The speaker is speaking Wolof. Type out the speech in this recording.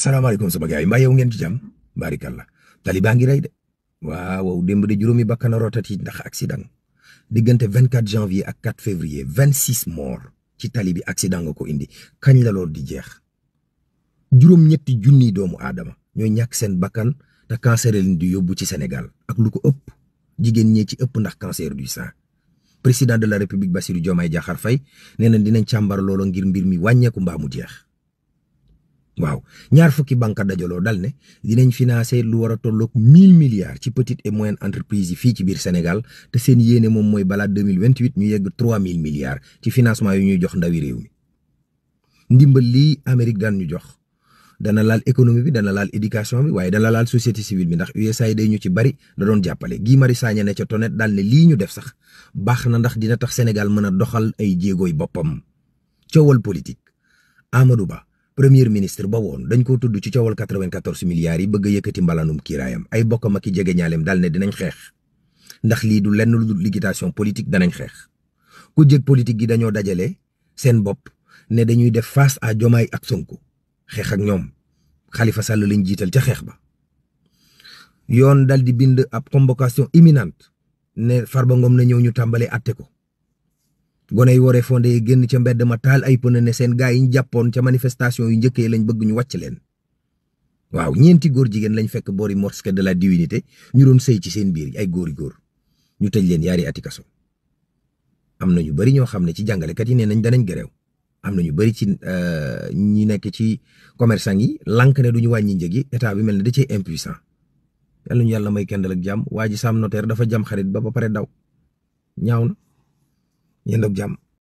asalaamaaleykum sama gars yi mbaa yow ngeen ci jàmm barikalla tali baa ngi rey de waaw démb de juróomi bakkan a rotati ndax accident diggante 24 janvier ak 4 février 26 morts ci tali bi accident nga ko indi kañ la lool di jeex juróom-ñetti junniy doomu aadama ñooy ñàkk seen bakkan te cancer leen di yóbbu ci Sénégal ak lu ko ëpp jigéen ñee ci ëpp ndax cancer du sein président de la république Bassirou Diomaye Diakhar Faye nee na dinañ càmbar loolo ngir mbir mi wàññeeku mbaa mu jeex. waaw ñaar fukki banque dajaloo dal ne dinañ financer lu war a tolloog 1000 milliards ci petite et moyenne entreprise yi fii ci biir Sénégal te seen yéene moom mooy balaa 2028 ñu yegg 3000 milliards ci financement yu ñuy jox ndawi réew mi. ndimbal lii Amérique daan ñu jox dana laal économie bi dana laal éducation bi waaye dana laal société civile bi ndax USAID ñu ci bari da doon jàppale Guy Marius Sagna ne ca tonet daal ne lii ñu def sax baax na ndax dina tax Sénégal mën a doxal ay jéegooy boppam. coowal politique Amadou Ba. premier ministre ba woon dañ ko tudd ci coowal 94 milliards yi bëgg a yëkkati mbalanum kiiraayam ay bokkam ak i jege ñaaleem daal ne dinañ xeex ndax lii du lenn lu dul liquidation politique danañ xeex ku jég politique gi dañoo dajale seen bopp ne dañuy def face à Diomaye ak Sonko xeex ak ñoom Khalifa Sall lañ jiital ca xeex ba yoon dal di bind ab convocation imminente ne Farba Ngom na ñëw ñu tàmbalee atte ko gone yi waree fondé yi génn ca mbedd ma taal ay pëne ne seen gaa yi ñu jàppoon ca manifestation yu njëkkee lañ bëgg ñu wàcc leen waaw ñeenti góor jigéen lañ fekk boori mosquée de la divinité ñu doon sëy ci seen biir ay góori góor ñu tëj leen yaari ati kaso am na ñu bari ñoo xam ne ci jàngalekat yi nee nañ danañ gëreew am na ñu bari ci ñi nekk ci commerçant yi lànk ne duñu wàññi njëg yi état bi mel ne da cee impuissant yàlla ñu yàlla may kendal ak jàmm waa ji Sam Notaire dafa jam xarit ba pare daw ñaaw na yéen ak jàmm